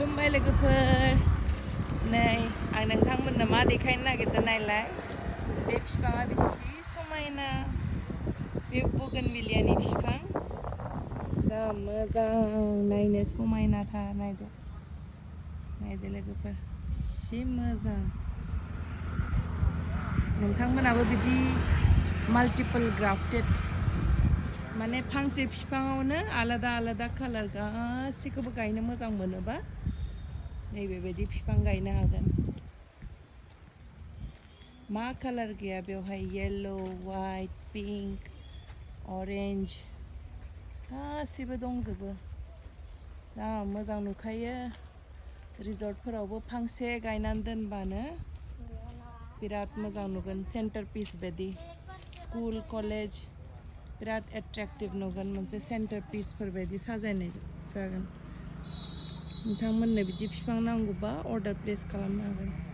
खुलुमबाय लोगोफोर नै आं नोंथांमोननो मा देखायनो नागिरदों नायलाय बे बिफाङा बेसे समायना बे बोगोनविलियानि बिफां जा मोजां नायनो समायनाथार नायदो लोगोफोर बेसे मोजां नोंथांमोनाबो बिदि माल्टिपल ग्राफ्टेड माने फांसे बिफाङावनो आलादा आलादा कालार गासैखौबो गायनो मोजां मोनोबा नैबेबायदि बिफां गायनो हागोन मा कालार गैया बेवहाय येलो वाइट पिंक अरेन्ज गासिबो दंजोबो जा मोजां नुखायो रिजर्टफोरावबो फांसे गायनानै दोनबानो बिराद मोजां नुगोन सेन्टार पिस बायदि स्कुल कलेज बिराद एट्रेक्टिभ नुगोन मोनसे सेन्टार पिसफोर बायदि साजायनाय जागोन नोंथांमोननो बिदि बिफां नांगौबा अर्डार प्लेस खालामनो हागोन